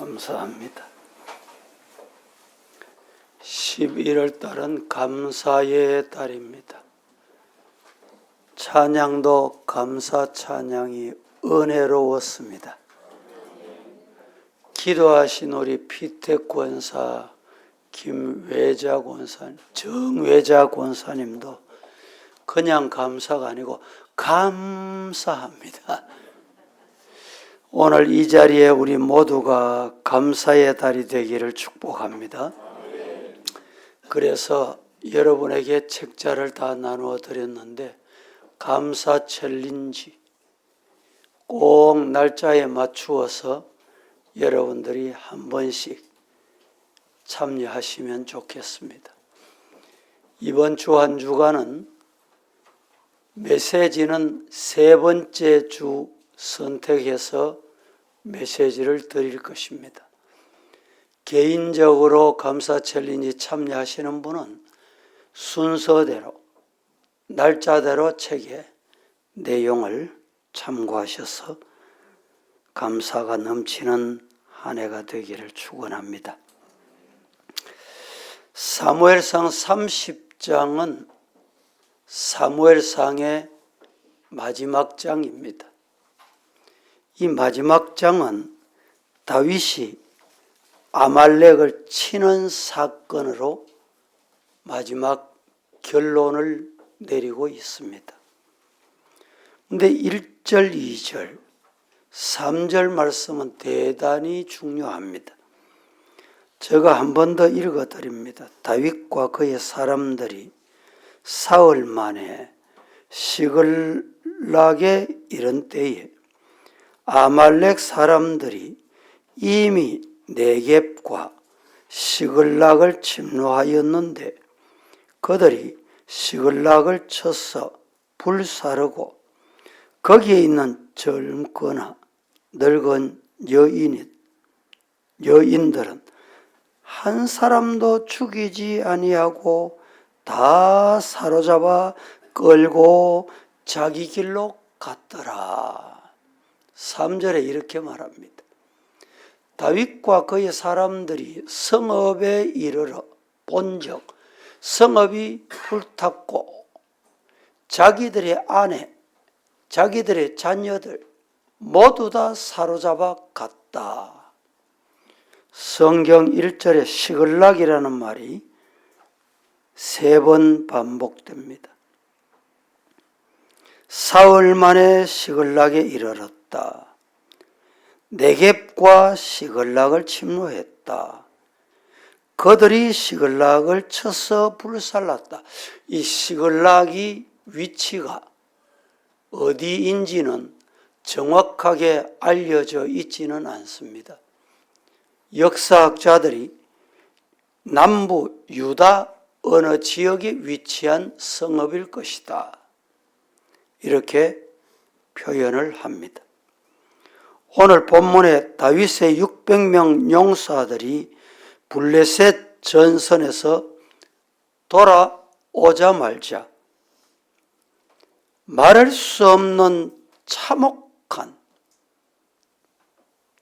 감사합니다. 11월 달은 감사의 달입니다. 찬양도 감사 찬양이 은혜로웠습니다. 기도하신 우리 피택 권사, 김외자 권사님, 정외자 권사님도 그냥 감사가 아니고 감사합니다. 오늘 이 자리에 우리 모두가 감사의 달이 되기를 축복합니다. 그래서 여러분에게 책자를 다 나누어 드렸는데 감사 챌린지 꼭 날짜에 맞추어서 여러분들이 한 번씩 참여하시면 좋겠습니다. 이번 주 한 주간은 메시지는 세 번째 주 선택해서 메시지를 드릴 것입니다. 개인적으로 감사 챌린지 참여하시는 분은 순서대로 날짜대로 책의 내용을 참고하셔서 감사가 넘치는 한 해가 되기를 축원합니다. 사무엘상 30장은 사무엘상의 마지막 장입니다. 이 마지막 장은 다윗이 아말렉을 치는 사건으로 마지막 결론을 내리고 있습니다. 그런데 1절, 2절, 3절 말씀은 대단히 중요합니다. 제가 한 번 더 읽어드립니다. 다윗과 그의 사람들이 사흘 만에 시글락에 이른 때에 아말렉 사람들이 이미 네겝과 시글락을 침노하였는데 그들이 시글락을 쳐서 불사르고 거기에 있는 젊거나 늙은 여인들은 한 사람도 죽이지 아니하고 다 사로잡아 끌고 자기 길로 갔더라. 3절에 이렇게 말합니다. 다윗과 그의 사람들이 성읍에 이르러 본즉 성읍이 불탔고 자기들의 아내, 자기들의 자녀들 모두 다 사로잡아 갔다. 성경 1절에 시글락이라는 말이 3번 반복됩니다. 사흘 만에 시글락에 이르렀다. 네겝과 시글락을 침노했다. 그들이 시글락을 쳐서 불살랐다. 이 시글락이 위치가 어디인지는 정확하게 알려져 있지는 않습니다. 역사학자들이 남부 유다 어느 지역에 위치한 성읍일 것이다. 이렇게 표현을 합니다. 오늘 본문에 다윗의 600명 용사들이 블레셋 전선에서 돌아오자마자 말할 수 없는 참혹한,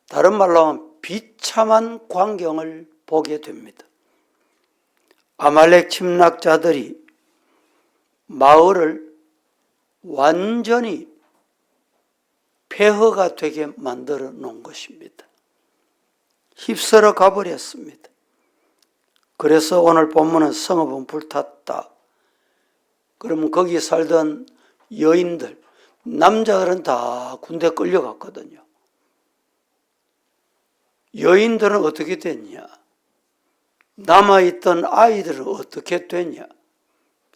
다른 말로 하면 비참한 광경을 보게 됩니다. 아말렉 침략자들이 마을을 완전히 폐허가 되게 만들어 놓은 것입니다. 휩쓸어 가버렸습니다. 그래서 오늘 본문은 성읍은 불탔다. 그러면 거기 살던 여인들, 남자들은 다 군대 끌려갔거든요. 여인들은 어떻게 됐냐? 남아있던 아이들은 어떻게 됐냐?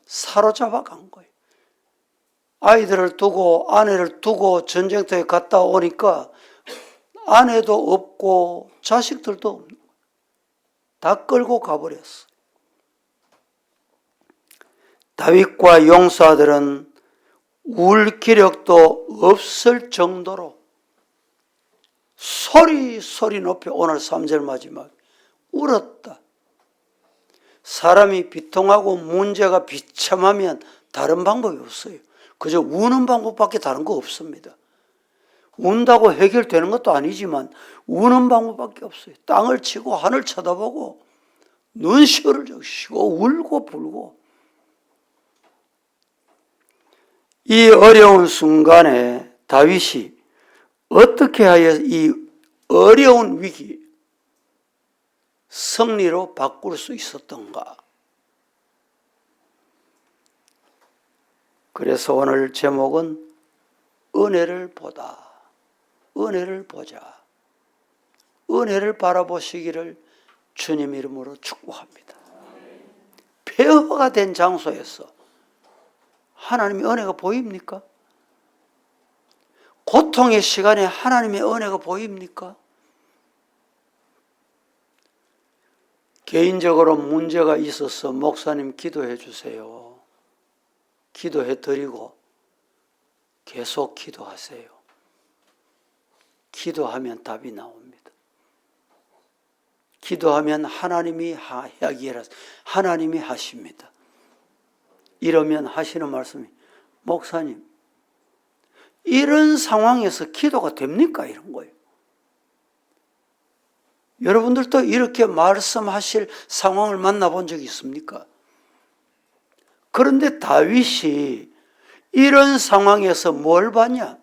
사로잡아 간 거예요. 아이들을 두고 아내를 두고 전쟁터에 갔다 오니까 아내도 없고 자식들도 없는 거예요. 다 끌고 가버렸어. 다윗과 용사들은 울 기력도 없을 정도로 소리 높여 오늘 3절 마지막 울었다. 사람이 비통하고 문제가 비참하면 다른 방법이 없어요. 그저 우는 방법밖에 다른 거 없습니다. 운다고 해결되는 것도 아니지만 우는 방법밖에 없어요. 땅을 치고 하늘 쳐다보고 눈시울을 적시고 울고 불고. 이 어려운 순간에 다윗이 어떻게 하여 이 어려운 위기 승리로 바꿀 수 있었던가. 그래서 오늘 제목은 은혜를 보다. 은혜를 보자. 은혜를 바라보시기를 주님 이름으로 축복합니다. 폐허가 된 장소에서 하나님의 은혜가 보입니까? 고통의 시간에 하나님의 은혜가 보입니까? 개인적으로 문제가 있어서 목사님 기도해 주세요. 기도해 드리고 계속 기도하세요. 기도하면 답이 나옵니다. 기도하면 하나님이 하나님이 하십니다. 이러면 하시는 말씀이 목사님 이런 상황에서 기도가 됩니까? 이런 거예요. 여러분들도 이렇게 말씀하실 상황을 만나본 적이 있습니까? 그런데 다윗이 이런 상황에서 뭘 봤냐?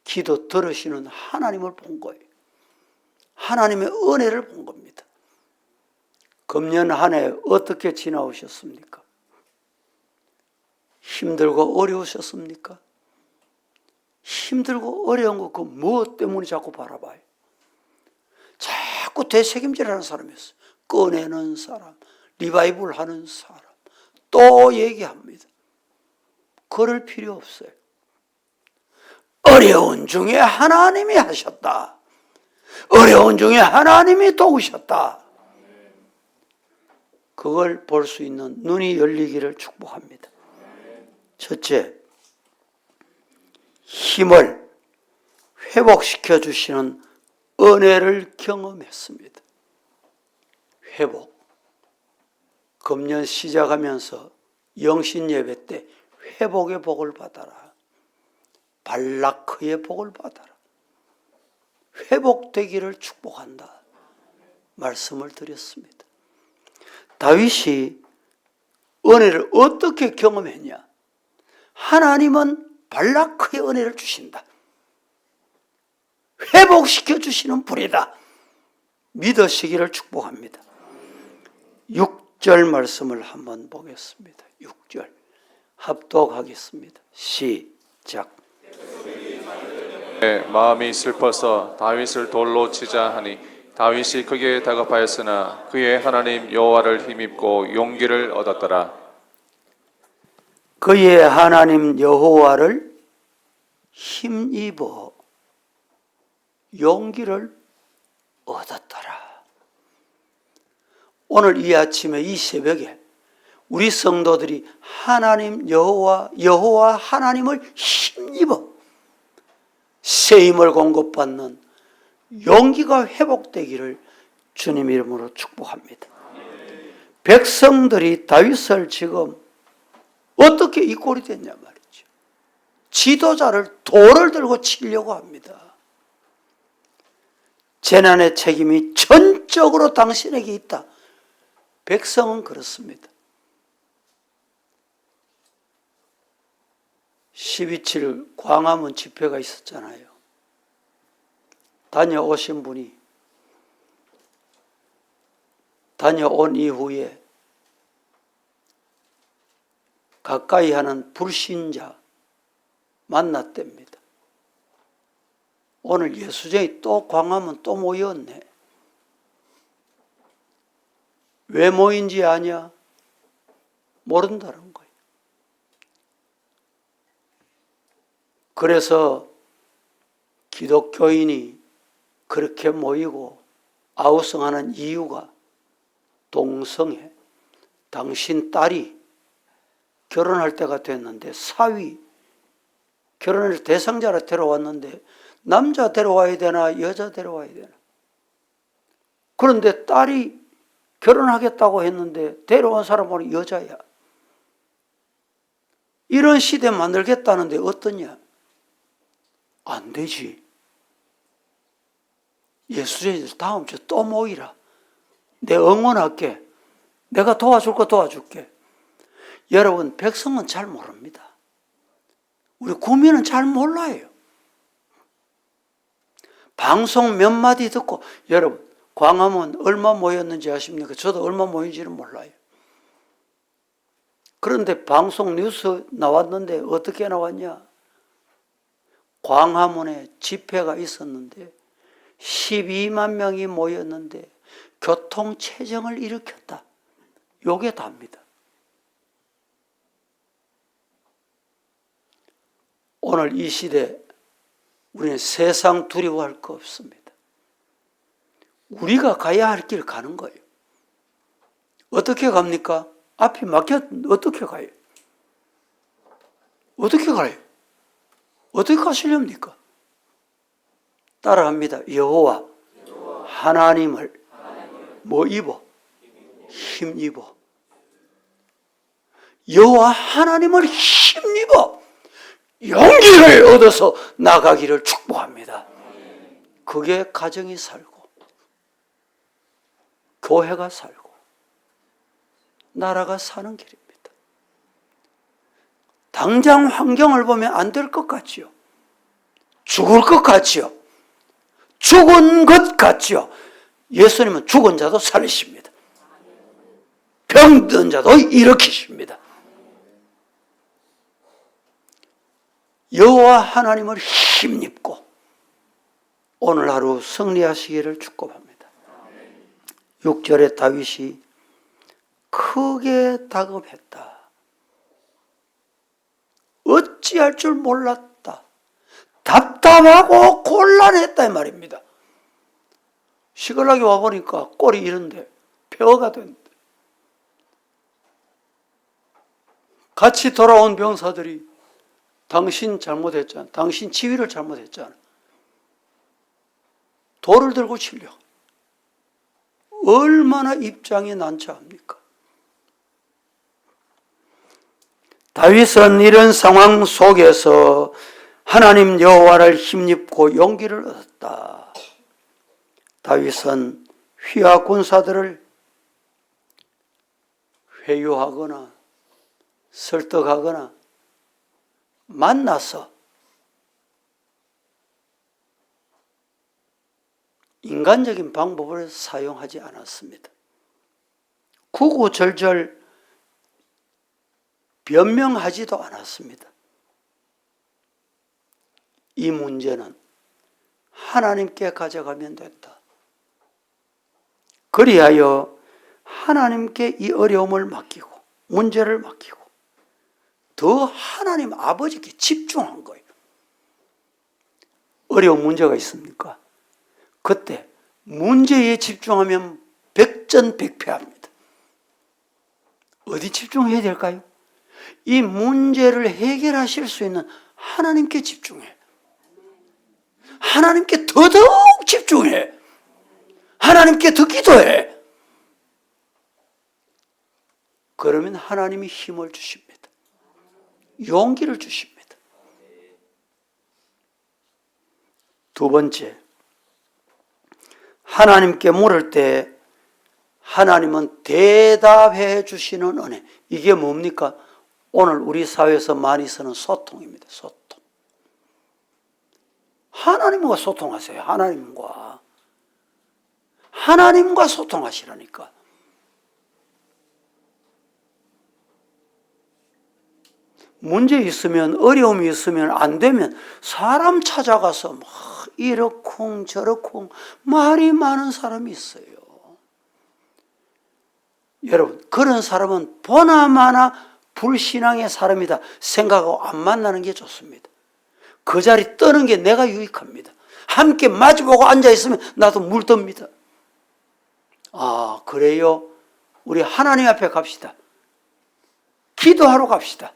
기도 들으시는 하나님을 본 거예요. 하나님의 은혜를 본 겁니다. 금년 한 해 어떻게 지나오셨습니까? 힘들고 어려우셨습니까? 힘들고 어려운 거 그 무엇 때문에 자꾸 바라봐요? 자꾸 되책임질하는 사람이었어요. 꺼내는 사람, 리바이벌 하는 사람, 또 얘기합니다. 그럴 필요 없어요. 어려운 중에 하나님이 하셨다. 어려운 중에 하나님이 도우셨다. 그걸 볼 수 있는 눈이 열리기를 축복합니다. 첫째, 힘을 회복시켜 주시는 은혜를 경험했습니다. 회복. 금년 시작하면서 영신 예배 때 회복의 복을 받아라. 발라크의 복을 받아라. 회복되기를 축복한다. 말씀을 드렸습니다. 다윗이 은혜를 어떻게 경험했냐? 하나님은 발라크의 은혜를 주신다. 회복시켜 주시는 분이다. 믿으시기를 축복합니다. 6절 말씀을 한번 보겠습니다. 6절 합독하겠습니다. 시작. 마음이 슬퍼서 다윗을 돌로 치자 하니 다윗이 크게 다급하였으나 그의 하나님 여호와를 힘입고 용기를 얻었더라. 그의 하나님 여호와를 힘입어 용기를 얻었더라. 오늘 이 아침에 이 새벽에 우리 성도들이 하나님 여호와 하나님을 힘입어 새 힘을 공급받는 용기가 회복되기를 주님 이름으로 축복합니다. 백성들이 다윗을 지금 어떻게 이 꼴이 됐냐 말이죠. 지도자를 돌을 들고 치려고 합니다. 재난의 책임이 전적으로 당신에게 있다. 백성은 그렇습니다. 12.7 광화문 집회가 있었잖아요. 다녀오신 분이 다녀온 이후에 가까이 하는 불신자 만났답니다. 오늘 예수쟁이 또 광화문 또 모였네. 왜 모인지 아냐? 모른다는 거예요. 그래서 기독교인이 그렇게 모이고 아우성하는 이유가 동성애. 당신 딸이 결혼할 때가 됐는데 사위, 결혼을 대상자로 데려왔는데 남자 데려와야 되나 여자 데려와야 되나. 그런데 딸이 결혼하겠다고 했는데 데려온 사람은 여자야. 이런 시대 만들겠다는데 어떠냐? 안 되지. 예수님 다음 주 또 모이라. 내가 응원할게. 내가 도와줄 거 도와줄게. 여러분, 백성은 잘 모릅니다. 우리 국민은 잘 몰라요. 방송 몇 마디 듣고, 여러분, 광화문 얼마 모였는지 아십니까? 저도 얼마 모인지는 몰라요. 그런데 방송 뉴스 나왔는데 어떻게 나왔냐? 광화문에 집회가 있었는데 12만 명이 모였는데 교통체증을 일으켰다. 요게 답니다. 오늘 이 시대 우리는 세상 두려워할 거 없습니다. 우리가 가야 할 길 가는 거예요. 어떻게 갑니까? 앞이 막혀 어떻게 가요? 어떻게 가요? 어떻게 가시렵니까? 따라합니다. 여호와 하나님을 뭐 입어? 힘입어. 여호와 하나님을 힘입어 용기를 얻어서 나가기를 축복합니다. 그게 가정이 살고 교회가 살고 나라가 사는 길입니다. 당장 환경을 보면 안 될 것 같지요. 죽을 것 같지요. 죽은 것 같지요. 예수님은 죽은 자도 살리십니다. 병든 자도 일으키십니다. 여호와 하나님을 힘입고 오늘 하루 승리하시기를 축복합니다. 6절에 다윗이 크게 다급했다. 어찌할 줄 몰랐다. 답답하고 곤란했다 이 말입니다. 시글락에 와보니까 꼴이 이런데 폐허가 된대. 같이 돌아온 병사들이 당신 잘못했잖아. 당신 지휘를 잘못했잖아. 돌을 들고 치려. 얼마나 입장이 난처합니까? 다윗은 이런 상황 속에서 하나님 여호와를 힘입고 용기를 얻었다. 다윗은 휘하 군사들을 회유하거나 설득하거나 만나서 인간적인 방법을 사용하지 않았습니다. 구구절절 변명하지도 않았습니다. 이 문제는 하나님께 가져가면 된다. 그리하여 하나님께 이 어려움을 맡기고 문제를 맡기고 더 하나님 아버지께 집중한 거예요. 어려운 문제가 있습니까? 그때 문제에 집중하면 백전백패합니다. 어디 집중해야 될까요? 이 문제를 해결하실 수 있는 하나님께 집중해. 하나님께 더더욱 집중해. 하나님께 더 기도해. 그러면 하나님이 힘을 주십니다. 용기를 주십니다. 두 번째, 하나님께 물을 때 하나님은 대답해 주시는 은혜. 이게 뭡니까? 오늘 우리 사회에서 많이 쓰는 소통입니다. 소통. 하나님과 소통하세요. 하나님과 소통하시라니까. 문제 있으면, 어려움이 있으면, 안 되면 사람 찾아가서 막 이러쿵 저러쿵 말이 많은 사람이 있어요. 여러분, 그런 사람은 보나마나 불신앙의 사람이다 생각하고 안 만나는 게 좋습니다. 그 자리 떠는 게 내가 유익합니다. 함께 마주보고 앉아있으면 나도 물듭니다. 아, 그래요? 우리 하나님 앞에 갑시다. 기도하러 갑시다.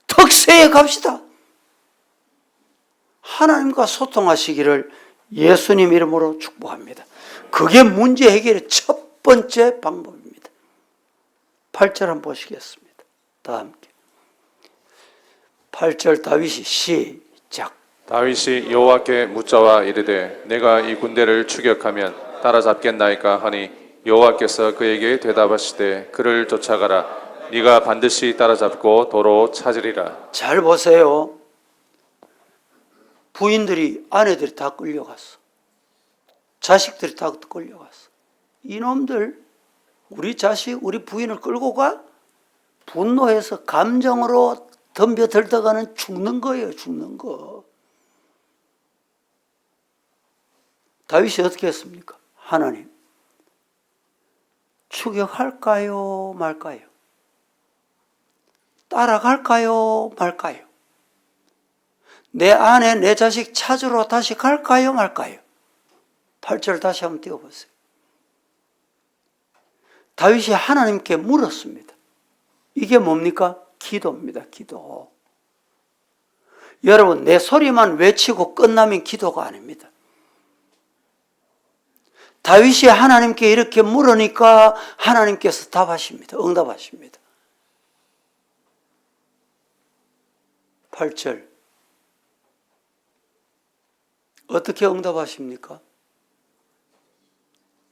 특세에 갑시다. 하나님과 소통하시기를 예수님 이름으로 축복합니다. 그게 문제 해결의 첫 번째 방법입니다. 8절 한번 보시겠습니다. 다 함께. 8절 다윗이 시작. 다윗이 여호와께 묻자와 이르되 내가 이 군대를 추격하면 따라잡겠나이까 하니 여호와께서 그에게 대답하시되 그를 쫓아가라. 네가 반드시 따라잡고 도로 찾으리라. 잘 보세요. 부인들이, 아내들이 다 끌려갔어. 자식들이 다 끌려갔어. 이놈들, 우리 자식, 우리 부인을 끌고 가? 분노해서 감정으로 덤벼들다가는 죽는 거예요, 죽는 거. 다윗이 어떻게 했습니까? 하나님, 추격할까요, 말까요? 따라갈까요, 말까요? 내 아내, 내 자식 찾으러 다시 갈까요, 말까요? 8절 다시 한번 띄워보세요. 다윗이 하나님께 물었습니다. 이게 뭡니까? 기도입니다, 기도. 여러분, 내 소리만 외치고 끝나면 기도가 아닙니다. 다윗이 하나님께 이렇게 물으니까 하나님께서 답하십니다. 응답하십니다. 8절. 어떻게 응답하십니까?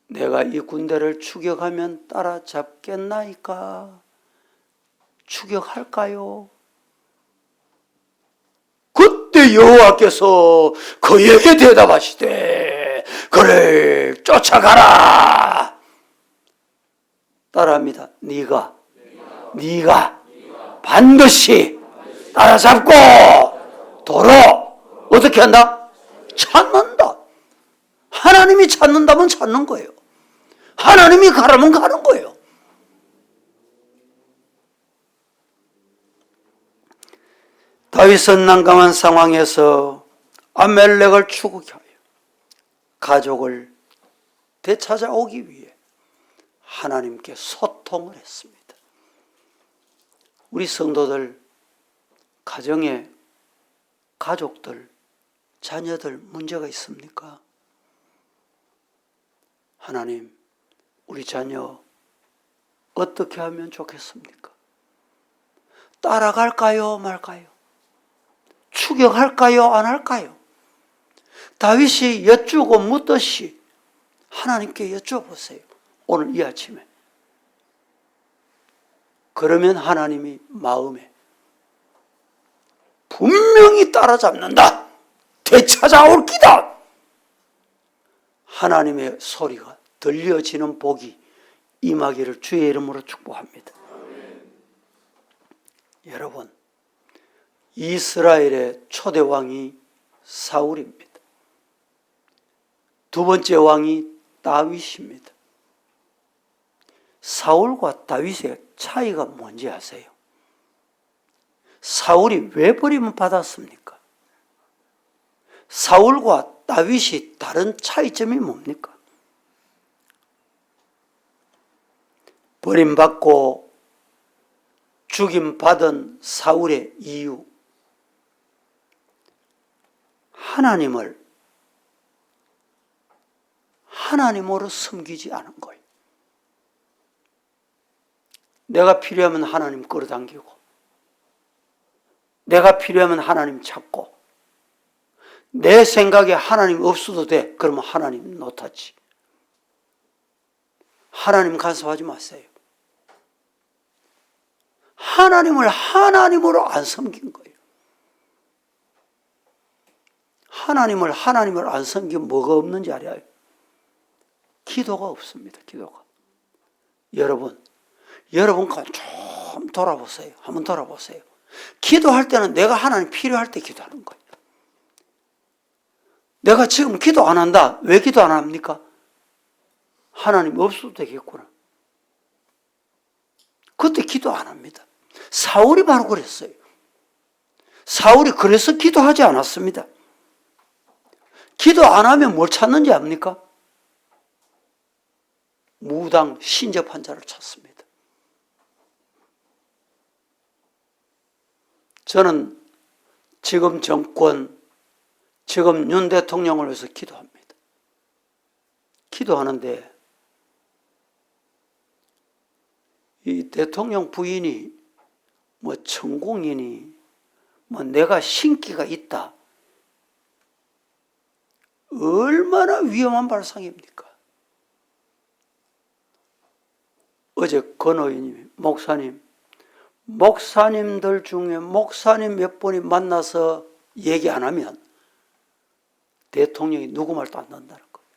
내가 이 군대를 추격하면 따라잡겠나이까? 추격할까요? 그때 여호와께서 그에게 대답하시되 그를 쫓아가라. 따라합니다. 네가 반드시 따라잡고 도로 어떻게 한다? 찾는다. 하나님이 찾는다면 찾는 거예요. 하나님이 가라면 가는 거예요. 다윗은 난감한 상황에서 아멜렉을 추격하여 가족을 되찾아오기 위해 하나님께 소통을 했습니다. 우리 성도들, 가정에 가족들, 자녀들 문제가 있습니까? 하나님, 우리 자녀 어떻게 하면 좋겠습니까? 따라갈까요, 말까요? 추격할까요, 안 할까요? 다윗이 여쭈고 묻듯이 하나님께 여쭤보세요. 오늘 이 아침에. 그러면 하나님이 마음에 분명히 따라잡는다. 되찾아올 기다. 하나님의 소리가 들려지는 복이 임하기를 주의 이름으로 축복합니다. 여러분, 이스라엘의 초대 왕이 사울입니다. 두 번째 왕이 다윗입니다. 사울과 다윗의 차이가 뭔지 아세요? 사울이 왜 버림을 받았습니까? 사울과 다윗이 다른 차이점이 뭡니까? 버림받고 죽임받은 사울의 이유, 하나님으로 섬기지 않은 거예요. 내가 필요하면 하나님 끌어당기고, 내가 필요하면 하나님 찾고, 내 생각에 하나님 없어도 돼. 그러면 하나님 노타치. 하나님 간섭하지 마세요. 하나님을 하나님으로 안 섬긴 거예요. 하나님을 안 섬기면 뭐가 없는지 알아요? 기도가 없습니다. 기도가. 여러분 좀 돌아보세요. 한번 돌아보세요. 기도할 때는 내가 하나님 필요할 때 기도하는 거예요. 내가 지금 기도 안 한다. 왜 기도 안 합니까? 하나님 없어도 되겠구나. 그때 기도 안 합니다. 사울이 바로 그랬어요. 사울이 그래서 기도하지 않았습니다. 기도 안 하면 뭘 찾는지 압니까? 무당 신접한 자를 찾습니다. 저는 지금 정권, 지금 윤 대통령을 위해서 기도합니다. 기도하는데 이 대통령 부인이 뭐 천공이니 뭐 내가 신기가 있다 얼마나 위험한 발상입니까? 어제 건호인님이 목사님들 중에 목사님 몇 분이 만나서 얘기 안 하면 대통령이 누구 말도 안 듣는다는 거예요.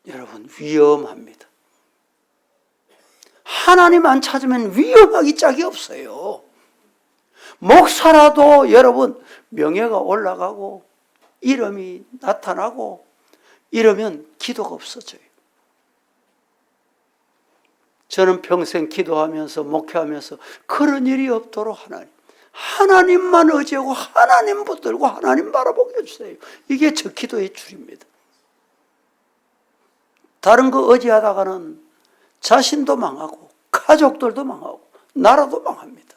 여러분, 위험합니다. 하나님 안 찾으면 위험하기 짝이 없어요. 목사라도 여러분 명예가 올라가고 이름이 나타나고 이러면 기도가 없어져요. 저는 평생 기도하면서 목회하면서 그런 일이 없도록 하나님만 의지하고 하나님 붙들고 하나님 바라보게 해주세요. 이게 저 기도의 줄입니다. 다른 거 의지하다가는 자신도 망하고 가족들도 망하고 나라도 망합니다.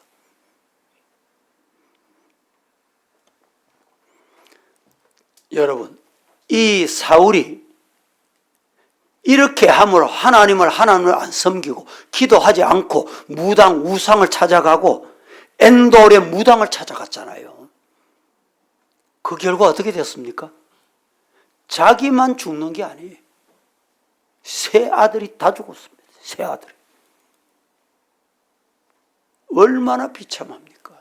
여러분, 이 사울이 이렇게 함으로 하나님을 안 섬기고 기도하지 않고 무당 우상을 찾아가고 엔돌의 무당을 찾아갔잖아요. 그 결과 어떻게 됐습니까? 자기만 죽는 게 아니에요. 세 아들이 다 죽었습니다. 세 아들이. 얼마나 비참합니까?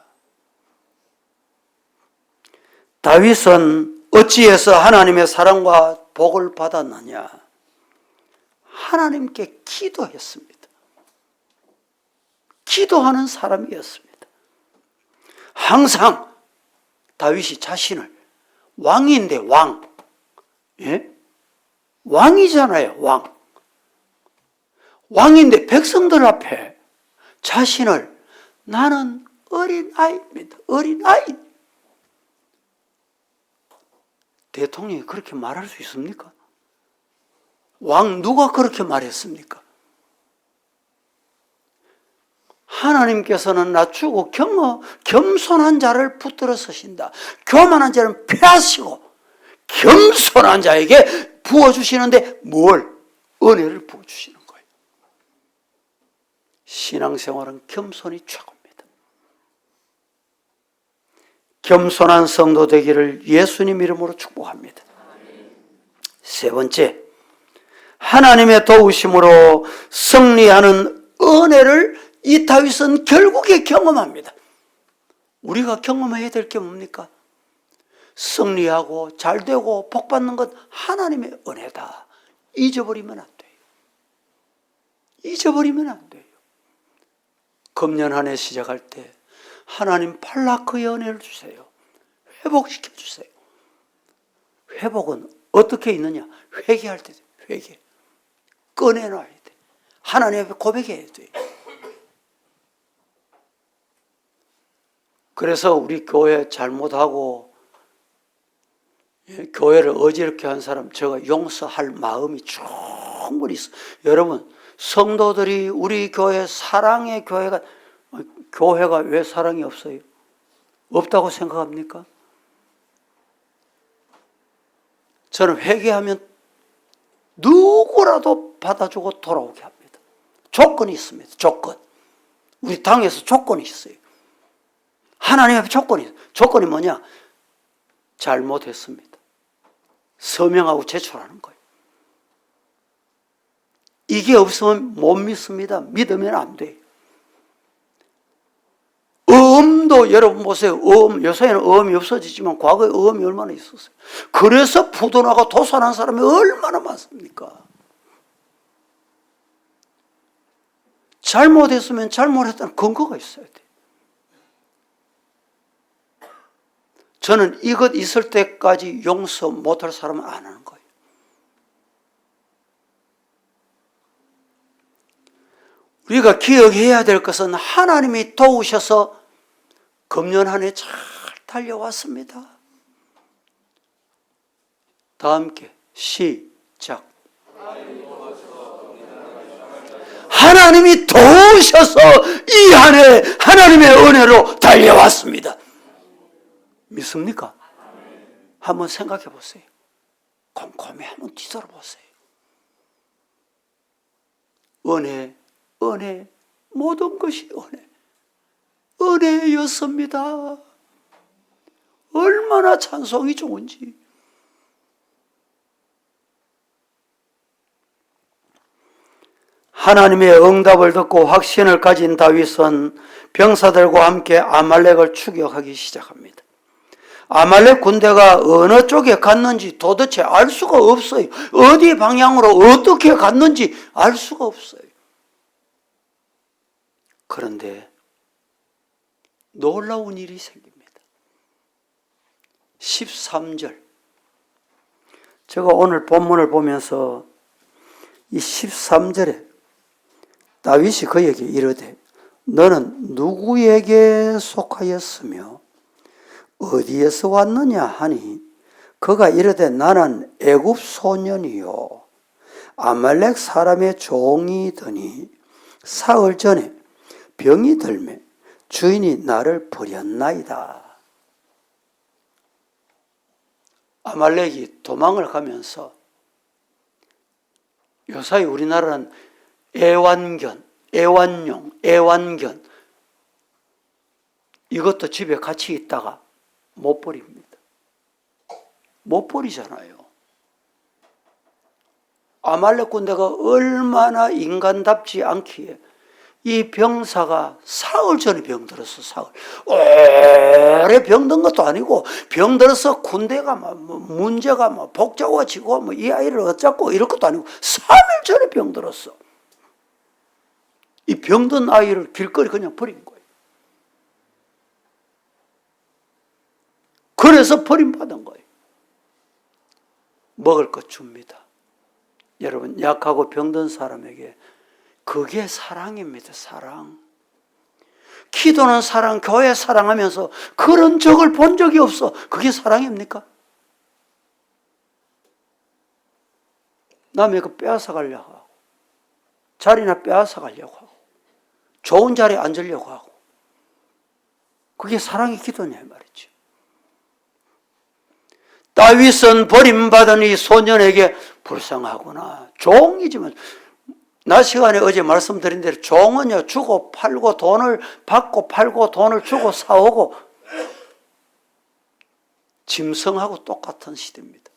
다윗은 어찌해서 하나님의 사랑과 복을 받았느냐? 하나님께 기도했습니다. 기도하는 사람이었습니다. 항상 다윗이 자신을 왕인데 왕, 예? 왕이잖아요, 왕. 왕인데 백성들 앞에 자신을 나는 어린아이입니다. 어린아이. 대통령이 그렇게 말할 수 있습니까? 왕 누가 그렇게 말했습니까? 하나님께서는 낮추고 겸손한 자를 붙들어 서신다. 교만한 자는 패하시고 겸손한 자에게 부어주시는데 뭘? 은혜를 부어주시는 거예요. 신앙생활은 겸손이 최고입니다. 겸손한 성도 되기를 예수님 이름으로 축복합니다. 세 번째, 하나님의 도우심으로 승리하는 은혜를 이 다윗은 결국에 경험합니다. 우리가 경험해야 될 게 뭡니까? 승리하고 잘되고 복받는 것 하나님의 은혜다. 잊어버리면 안 돼요. 잊어버리면 안 돼요. 금년 한 해 시작할 때 하나님 팔라크의 은혜를 주세요. 회복시켜 주세요. 회복은 어떻게 있느냐? 회개할 때 돼요. 회개. 꺼내놔야 돼. 하나님 앞에 고백해야 돼. 그래서 우리 교회 잘못하고 교회를 어지럽게 한 사람 제가 용서할 마음이 충분히 있어요. 여러분, 성도들이 우리 교회 사랑의 교회가 왜 사랑이 없어요? 없다고 생각합니까? 저는 회개하면 누구라도 받아주고 돌아오게 합니다. 조건이 있습니다. 조건. 우리 당에서 조건이 있어요. 하나님 앞에 조건이 있어요. 조건이 뭐냐? 잘못했습니다. 서명하고 제출하는 거예요. 이게 없으면 못 믿습니다. 믿으면 안 돼요. 어음도 여러분 보세요. 요새는 어음이 없어지지만 과거에 어음이 얼마나 있었어요. 그래서 부도나고 도산한 사람이 얼마나 많습니까? 잘못했으면 잘못했다는 근거가 있어야 돼요. 저는 이것 있을 때까지 용서 못할 사람은 안 하는 거예요. 우리가 기억해야 될 것은 하나님이 도우셔서 금년 한 해 잘 달려왔습니다. 다 함께 시작. 하나님이 도우셔서 이 한 해 하나님의 은혜로 달려왔습니다. 믿습니까? 한번 생각해 보세요. 곰곰이 한번 뒤돌아보세요. 은혜, 모든 것이 은혜였습니다. 얼마나 찬송이 좋은지. 하나님의 응답을 듣고 확신을 가진 다윗은 병사들과 함께 아말렉을 추격하기 시작합니다. 아말렉 군대가 어느 쪽에 갔는지 도대체 알 수가 없어요. 어디 방향으로 어떻게 갔는지 알 수가 없어요. 그런데 놀라운 일이 생깁니다. 13절. 제가 오늘 본문을 보면서 이 13절에 다윗이 그에게 이르되 너는 누구에게 속하였으며 어디에서 왔느냐 하니 그가 이르되 나는 애굽 소년이요 아말렉 사람의 종이더니 사흘 전에 병이 들매 주인이 나를 버렸나이다. 아말렉이 도망을 가면서 요사이 우리나라는 애완견, 애완용, 애완견 이것도 집에 같이 있다가 못 버립니다. 못 버리잖아요. 아말렉 군대가 얼마나 인간답지 않기에 이 병사가 사흘 전에 병들었어. 사흘. 오래 병든 것도 아니고 병들어서 군대가 문제가 복잡해지고 이 아이를 어쩌고 이럴 것도 아니고 3일 전에 병들었어. 이 병든 아이를 길거리 그냥 버린 거예요. 그래서 버림받은 거예요. 먹을 것 줍니다. 여러분, 약하고 병든 사람에게 그게 사랑입니다. 사랑. 기도는 사랑, 교회 사랑하면서 그런 적을 본 적이 없어. 그게 사랑입니까? 남의 거 빼앗아 가려고 하고 자리나 빼앗아 가려고 하고 좋은 자리에 앉으려고 하고 그게 사랑의 기도냐 말이죠. 다윗은 버림받은 이 소년에게 불쌍하구나. 종이지만 낮 시간에 어제 말씀드린 대로 종은요 주고 팔고 돈을 받고 팔고 돈을 주고 사오고 짐승하고 똑같은 시대입니다.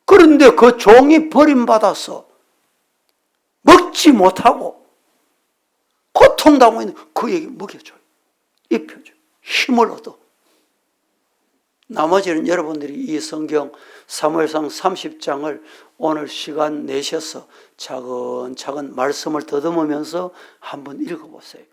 그런데 그 종이 버림받아서 먹지 못하고 고통당하고 있는 그에게 먹여줘요. 입혀줘요. 힘을 얻어. 나머지는 여러분들이 이 성경 사무엘상 30장을 오늘 시간 내셔서 차근차근 말씀을 더듬으면서 한번 읽어보세요.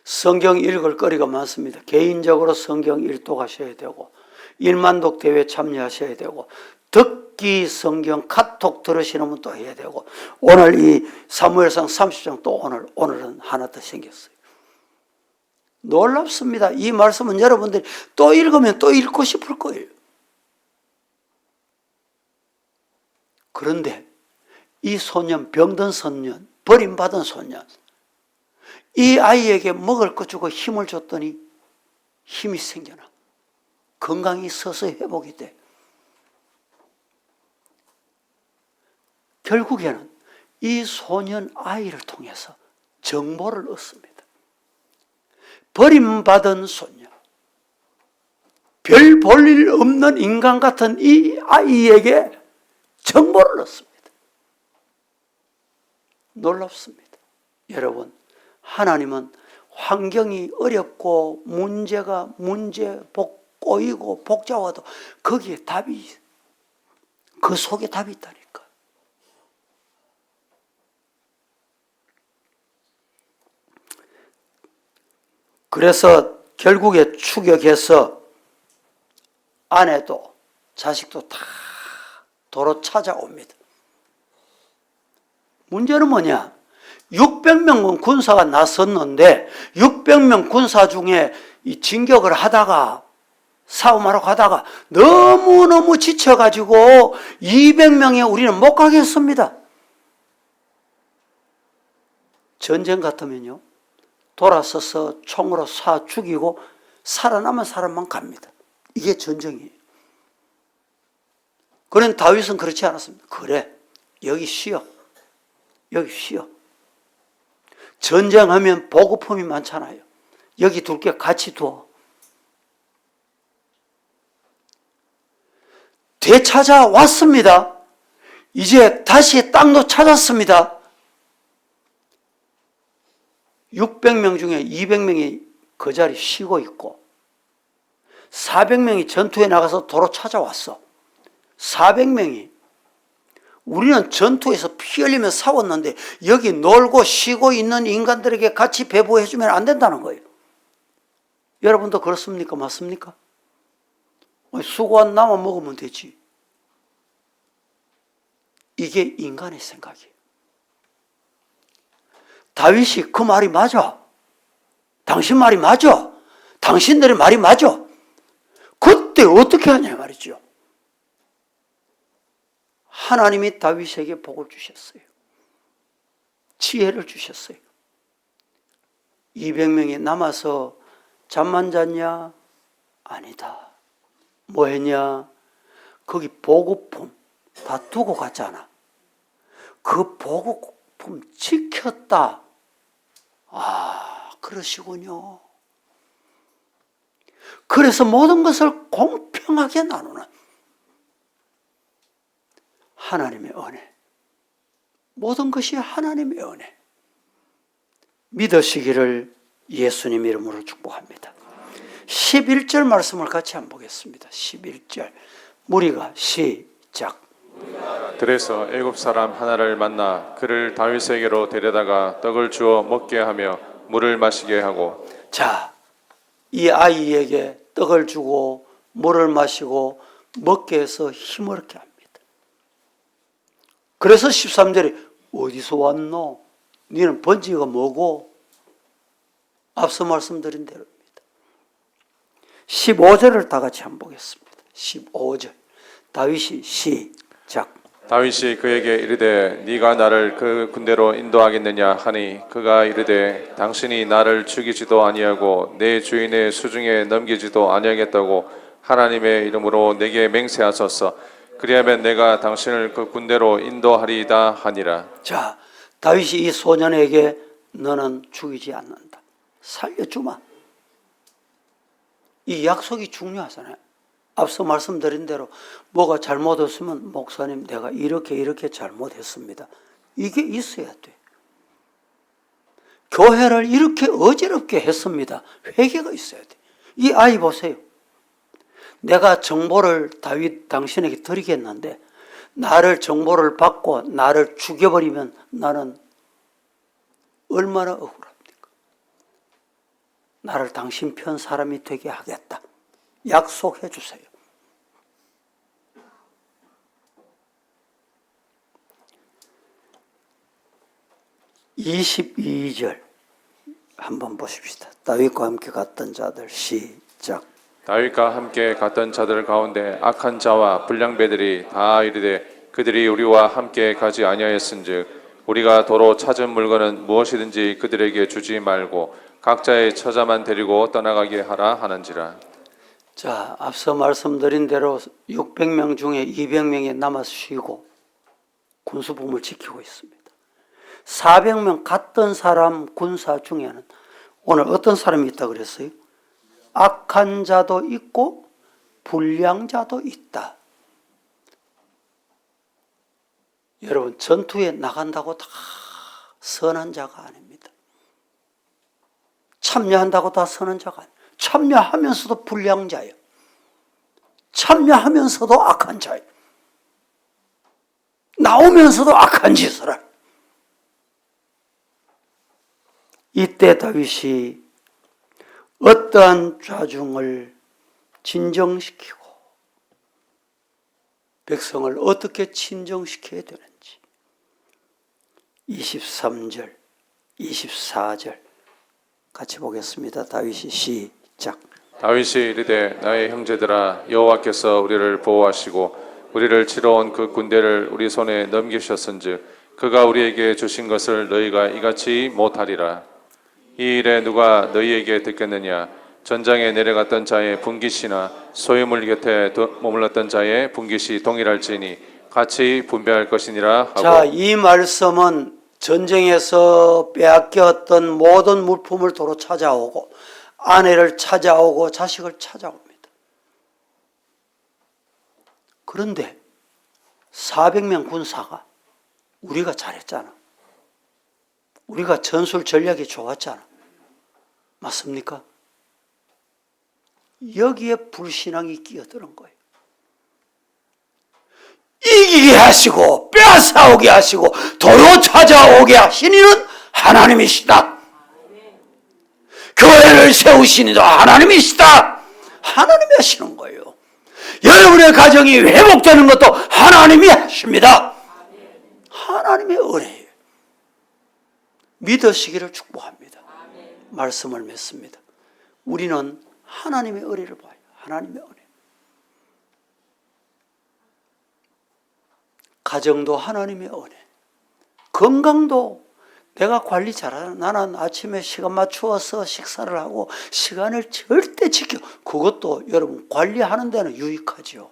성경 읽을 거리가 많습니다. 개인적으로 성경 일독하셔야 되고 일만독 대회 참여하셔야 되고 듣기 성경 카톡 들으시는 분도 해야 되고 오늘 이 사무엘상 30장 또 오늘은 하나 더 생겼어요. 놀랍습니다. 이 말씀은 여러분들이 또 읽으면 또 읽고 싶을 거예요. 그런데 이 소년, 병든 소년, 버림받은 소년, 이 아이에게 먹을 것 주고 힘을 줬더니 힘이 생겨나. 건강이 서서히 회복이 돼. 결국에는 이 소년 아이를 통해서 정보를 얻습니다. 버림받은 소녀, 별 볼 일 없는 인간 같은 이 아이에게 정보를 얻습니다. 놀랍습니다. 여러분, 하나님은 환경이 어렵고 꼬이고 복잡해도 거기에 답이, 그 속에 답이 있다니까. 그래서 결국에 추격해서 아내도 자식도 다 도로 찾아옵니다. 문제는 뭐냐? 600명 군사가 나섰는데 600명 군사 중에 이 진격을 하다가 싸움하러 가다가 너무너무 지쳐가지고 200명에 우리는 못 가겠습니다. 전쟁 같으면요 돌아서서 총으로 쏴 죽이고 살아남은 사람만 갑니다. 이게 전쟁이에요. 그런데 다윗은 그렇지 않았습니다. 그래, 여기 쉬어. 여기 쉬어. 전쟁하면 보급품이 많잖아요. 여기 둘게 같이 두어. 되찾아왔습니다. 이제 다시 땅도 찾았습니다. 600명 중에 200명이 그 자리 쉬고 있고 400명이 전투에 나가서 도로 찾아왔어. 400명이. 우리는 전투에서 피 흘리며 싸웠는데 여기 놀고 쉬고 있는 인간들에게 같이 배부해주면 안 된다는 거예요. 여러분도 그렇습니까? 맞습니까? 수고한 나만 먹으면 되지. 이게 인간의 생각이에요. 다윗이 그 말이 맞아. 당신 말이 맞아. 당신들의 말이 맞아. 그때 어떻게 하냐 말이죠. 하나님이 다윗에게 복을 주셨어요. 지혜를 주셨어요. 200명이 남아서 잠만 잤냐? 아니다. 뭐 했냐? 거기 보급품 다 두고 갔잖아. 그 보급품 지켰다. 아, 그러시군요. 그래서 모든 것을 공평하게 나누는 하나님의 은혜. 모든 것이 하나님의 은혜. 믿으시기를 예수님 이름으로 축복합니다. 11절 말씀을 같이 한번 보겠습니다. 11절. 무리가 시작. 들에서 애굽 사람 하나를 만나 그를 다윗에게로 데려다가 떡을 주어 먹게 하며 물을 마시게 하고. 자, 이 아이에게 떡을 주고 물을 마시고 먹게 해서 힘을 얻게 합니다. 그래서 13절에 어디서 왔노? 너는 번지가 뭐고? 앞서 말씀드린 대로입니다. 15절을 다 같이 한번 보겠습니다. 15절. 다윗이 시작. 다윗이 그에게 이르되 네가 나를 그 군대로 인도하겠느냐 하니 그가 이르되 당신이 나를 죽이지도 아니하고 내 주인의 수중에 넘기지도 아니하겠다고 하나님의 이름으로 내게 맹세하소서. 그리하면 내가 당신을 그 군대로 인도하리이다 하니라. 자, 다윗이 이 소년에게 너는 죽이지 않는다. 살려주마. 이 약속이 중요하잖아요. 앞서 말씀드린 대로 뭐가 잘못했으면 목사님 내가 이렇게 잘못했습니다. 이게 있어야 돼. 교회를 이렇게 어지럽게 했습니다. 회개가 있어야 돼. 이 아이 보세요. 내가 정보를 다윗 당신에게 드리겠는데 나를 정보를 받고 나를 죽여버리면 나는 얼마나 억울합니까? 나를 당신 편 사람이 되게 하겠다. 약속해 주세요. (22절) 한번 보십시다. 다윗과 함께 갔던 자들 시작. 다윗과 함께 갔던 자들 가운데 악한 자와 불량배들이 다 이르되 그들이 우리와 함께 가지 아니하였은즉 우리가 도로 찾은 물건은 무엇이든지 그들에게 주지 말고 각자의 처자만 데리고 떠나가게 하라 하는지라. 자, 앞서 말씀드린 대로 600명 중에 200명이 남아서 쉬고 군수부문을 지키고 있습니다. 400명 갔던 사람 군사 중에는 오늘 어떤 사람이 있다 그랬어요? 악한 자도 있고 불량자도 있다. 여러분, 전투에 나간다고 다 선한 자가 아닙니다. 참여한다고 다 선한 자가 아닙니다. 참여하면서도 불량자예요. 참여하면서도 악한 자예요. 나오면서도 악한 짓을 할. 이때 다윗이 어떠한 좌중을 진정시키고 백성을 어떻게 진정시켜야 되는지 23절, 24절 같이 보겠습니다. 다윗이 시작. 다윗이 이르되 나의 형제들아 여호와께서 우리를 보호하시고 우리를 치러 온 그 군대를 우리 손에 넘기셨은즉 그가 우리에게 주신 것을 너희가 이같이 못하리라. 이 일에 누가 너희에게 듣겠느냐? 전장에 내려갔던 자의 분깃이나 소유물 곁에 머물렀던 자의 분깃이 동일할지니 같이 분배할 것이니라 하고. 자, 이 말씀은 전쟁에서 빼앗겼던 모든 물품을 도로 찾아오고 아내를 찾아오고 자식을 찾아옵니다. 그런데 400명 군사가 우리가 잘했잖아. 우리가 전술 전략이 좋았잖아. 맞습니까? 여기에 불신앙이 끼어드는 거예요. 이기게 하시고 빼앗아오게 하시고 도로 찾아오게 하신 이는 하나님이시다. 교회를 세우신 이도 하나님이시다. 하나님이 하시는 거예요. 여러분의 가정이 회복되는 것도 하나님이 하십니다. 하나님의 은혜예요. 믿으시기를 축복합니다. 말씀을 맺습니다. 우리는 하나님의 은혜를 봐요. 하나님의 은혜. 가정도 하나님의 은혜. 건강도 내가 관리 잘하는, 나는 아침에 시간 맞추어서 식사를 하고 시간을 절대 지켜. 그것도 여러분 관리하는 데는 유익하지요.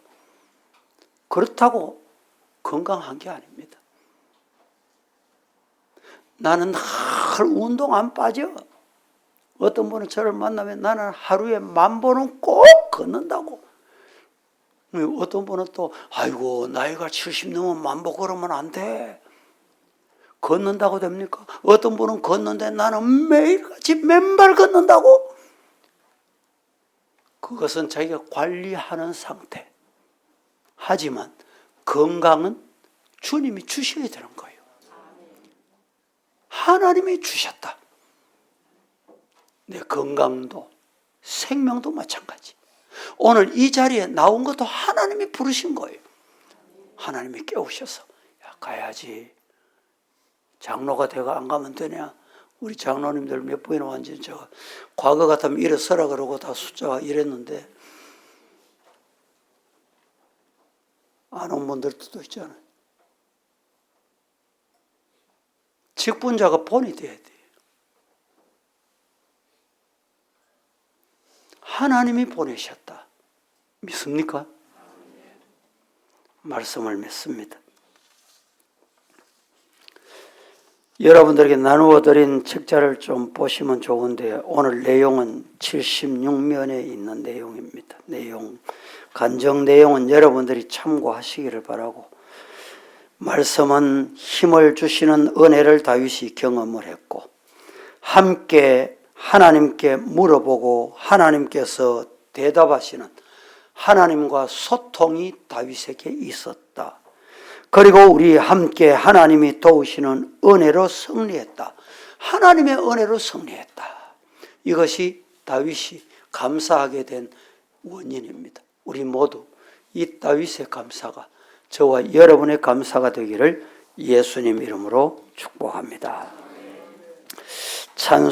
그렇다고 건강한 게 아닙니다. 나는 늘 운동 안 빠져. 어떤 분은 저를 만나면 나는 하루에 10,000번은 꼭 걷는다고. 어떤 분은 또 아이고 나이가 70 넘으면 10,000보 걸으면 안 돼. 걷는다고 됩니까? 어떤 분은 걷는데 나는 매일같이 맨발 걷는다고. 그것은 자기가 관리하는 상태. 하지만 건강은 주님이 주셔야 되는 거예요. 하나님이 주셨다. 내 건강도 생명도 마찬가지. 오늘 이 자리에 나온 것도 하나님이 부르신 거예요. 하나님이 깨우셔서 야 가야지. 장로가 돼가 안 가면 되냐. 우리 장로님들 몇 분이나 왔는지 제가 과거 같으면 일어서라 그러고 다 숫자가 이랬는데 안 온 분들도 또 있잖아요. 직분자가 본이 돼야 돼요. 하나님이 보내셨다. 믿습니까? 말씀을 믿습니다. 여러분들에게 나누어 드린 책자를 좀 보시면 좋은데 오늘 내용은 76면에 있는 내용입니다. 간정 내용은 여러분들이 참고하시기를 바라고, 말씀은 힘을 주시는 은혜를 다윗이 경험을 했고 함께 하나님께 물어보고 하나님께서 대답하시는 하나님과 소통이 다윗에게 있었다. 그리고 우리 함께 하나님이 도우시는 은혜로 승리했다. 하나님의 은혜로 승리했다. 이것이 다윗이 감사하게 된 원인입니다. 우리 모두 이 다윗의 감사가 저와 여러분의 감사가 되기를 예수님 이름으로 축복합니다. 찬송